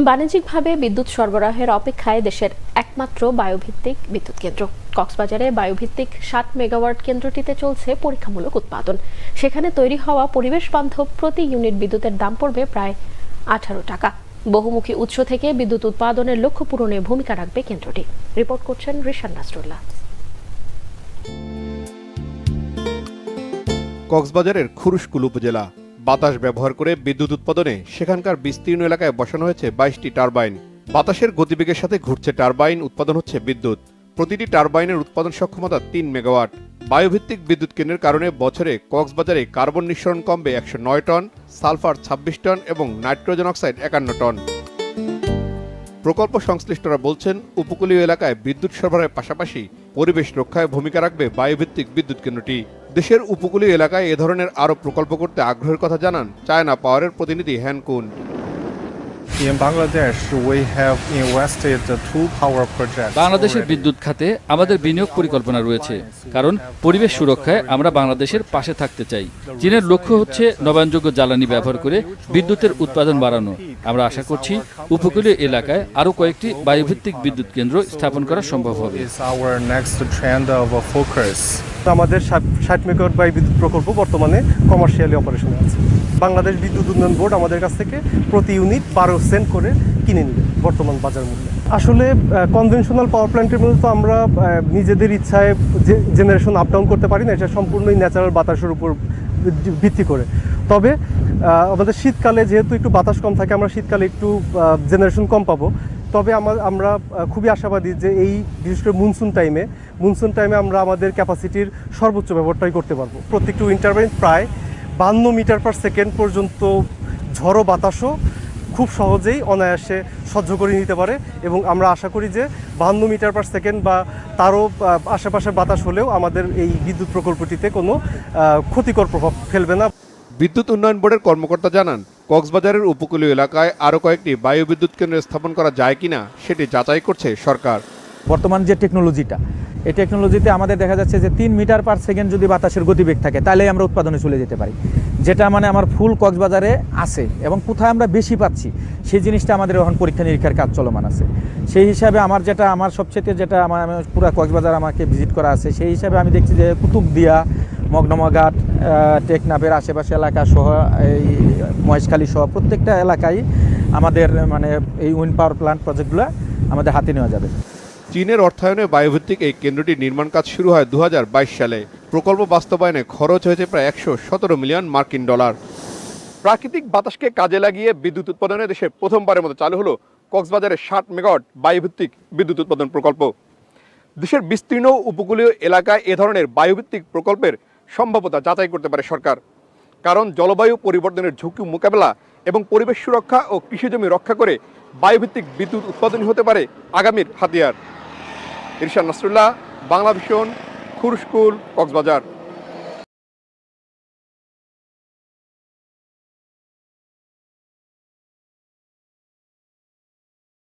বাণিজ্যিকভাবে বিদ্যুৎ সরবরাহের অপেক্ষায় দেশের একমাত্র বায়ুভিত্তিক বিদ্যুৎ কেন্দ্র কক্সবাজারে বায়ুভিত্তিক ৭ মেগাওয়াট কেন্দ্রটিতে চলছে পরীক্ষামূলক উৎপাদন। সেখানে তৈরি হওয়া পরিবেশ বান্ধব প্রতি ইউনিট বিদ্যুতের দাম পড়বে প্রায় ১৮ টাকা। বহুমুখী উৎস থেকে বিদ্যুৎ উৎপাদনের লক্ষ্য পূরণে ভূমিকা রাখবে কেন্দ্রটি। রিপোর্ট করছেন রিশান নাসরুল্লাহ। কক্সবাজারের খুরুশকুল উপজেলা বাতাস ব্যবহার করে বিদ্যুৎ উৎপাদনে সেখানকার বিস্তীর্ণ এলাকায় বসানো হয়েছে ২২টি টারবাইন। বাতাসের গতিবেগের সাথে ঘুরছে টারবাইন, উৎপাদন হচ্ছে বিদ্যুৎ। প্রতিটি টারবাইনের উৎপাদন সক্ষমতা ৩ মেগাওয়াট। বায়ুভিত্তিক বিদ্যুৎ কেন্দ্রের কারণে বছরে কক্সবাজারে কার্বন নিঃসরণ কমবে ১০৯ টন, সালফার ২৬ টন এবং নাইট্রোজেন অক্সাইড ৫১ টন। প্রকল্প সংশ্লিষ্টরা বলছেন, উপকূলীয় এলাকায় বিদ্যুৎ সরবরাহের পাশাপাশি পরিবেশ রক্ষায় ভূমিকা রাখবে বায়ুভিত্তিক বিদ্যুৎ কেন্দ্রটি। দেশের উপকূলীয় এলাকায় এ ধরনের আরও প্রকল্প করতে আগ্রহের কথা জানান চায়না পাওয়ারের প্রতিনিধি হ্যান কুন। বাংলাদেশের বিদ্যুৎ খাতে আমাদের বিনিয়োগ পরিকল্পনা রয়েছে, কারণ পরিবেশ সুরক্ষায় আমরা বাংলাদেশের পাশে থাকতে চাই। চীনের লক্ষ্য হচ্ছে নবায়নযোগ্য জ্বালানি ব্যবহার করে বিদ্যুতের উৎপাদন বাড়ানো। আমরা আশা করছি উপকূলীয় এলাকায় আরও কয়েকটি বায়ুভিত্তিক বিদ্যুৎ কেন্দ্র স্থাপন করা সম্ভব হবে। আমাদের ৬০ মেগাওয়াট বায়ুবিদ্যুৎ প্রকল্প বর্তমানে কমার্শিয়ালি অপারেশনে আছে। বাংলাদেশ বিদ্যুৎ উন্নয়ন বোর্ড আমাদের কাছ থেকে প্রতি ইউনিট ১২ সেন্ট করে কিনে নেবে বর্তমান বাজার মূল্যে। আসলে কনভেনশনাল পাওয়ার প্ল্যান্টের মধ্যে তো আমরা নিজেদের ইচ্ছায় জেনারেশন আপ ডাউন করতে পারি না, এটা সম্পূর্ণই ন্যাচারাল বাতাসের উপর ভিত্তি করে। তবে আমাদের শীতকালে যেহেতু একটু বাতাস কম থাকে, আমরা শীতকালে একটু জেনারেশন কম পাবো। তবে আমরা খুবই আশাবাদী যে এই বিশেষ করে মনসুন টাইমে আমরা আমাদের ক্যাপাসিটির সর্বোচ্চ ব্যবহারটাই করতে পারবো। প্রত্যেকটি উইন্ড টারবাইন প্রায় ৫২ মিটার পার সেকেন্ড পর্যন্ত ঝড়ো বাতাসও খুব সহজেই অনায়াসে সহ্য করে নিতে পারে এবং আমরা আশা করি যে ৫২ মিটার পার সেকেন্ড বা তারও আশেপাশে বাতাস হলেও আমাদের এই বিদ্যুৎ প্রকল্পটিতে কোনো ক্ষতিকর প্রভাব ফেলবে না। বিদ্যুৎ উন্নয়ন বোর্ডের কর্মকর্তা জানান, কক্সবাজারের উপকূলীয় এলাকায় আরও কয়েকটি বায়ু বিদ্যুৎ কেন্দ্র স্থাপন করা যায় কিনা সেটি যাচাই করছে সরকার। বর্তমান যে টেকনোলজিটা, এই টেকনোলজিতে আমাদের দেখা যাচ্ছে যে ৩ মিটার পার সেকেন্ড যদি বাতাসের গতিবেগ থাকে তাহলে আমরা উৎপাদনে চলে যেতে পারি, যেটা মানে আমার ফুল কক্সবাজারে আছে এবং কোথায় আমরা বেশি পাচ্ছি সেই জিনিসটা আমাদের এখন পরীক্ষা নিরীক্ষার কাজ চলমান আছে। সেই হিসাবে আমার সবচেয়ে যেটা আমার পুরো কক্সবাজার আমাকে ভিজিট করা আছে, সেই হিসাবে আমি দেখছি যে কুতুবদিয়া, মগনমাঘাট, টেকনাফের আশেপাশে এলাকা সহ এই মহেশখালী সহ প্রত্যেকটা এলাকায় আমাদের মানে এই উইন্ড পাওয়ার প্ল্যান্ট প্রজেক্টগুলো আমাদের হাতে নেওয়া যাবে। চীনের অর্থায়নে বায়ুভিত্তিক এই কেন্দ্রটির নির্মাণ কাজ শুরু হয় ২০২২ সালে। প্রকল্প বাস্তবায়নে খরচ হয়েছে প্রায় ১১৭ মিলিয়ন মার্কিন ডলার। প্রাকৃতিক বাতাসকে কাজে লাগিয়ে বিদ্যুৎ উৎপাদনে দেশে প্রথমবারের মতো চালু হলো কক্সবাজারের ৬০ মেগাওয়াট বায়ুভিত্তিক বিদ্যুৎ উৎপাদন প্রকল্প। দেশের বিস্তীর্ণ উপকূলীয় এলাকায় এ ধরনের বায়ুভিত্তিক প্রকল্পের সম্ভাব্যতা যাচাই করতে পারে সরকার, কারণ জলবায়ু পরিবর্তনের ঝুঁকি মোকাবেলা এবং পরিবেশ সুরক্ষা ও কৃষিজমি রক্ষা করে বায়ুভিত্তিক বিদ্যুৎ উৎপাদনই হতে পারে আগামীর হাতিয়ার। রিশান নাসরুল্লাহ, বাংলা ভিশন, খুরুশকুল, কক্সবাজার।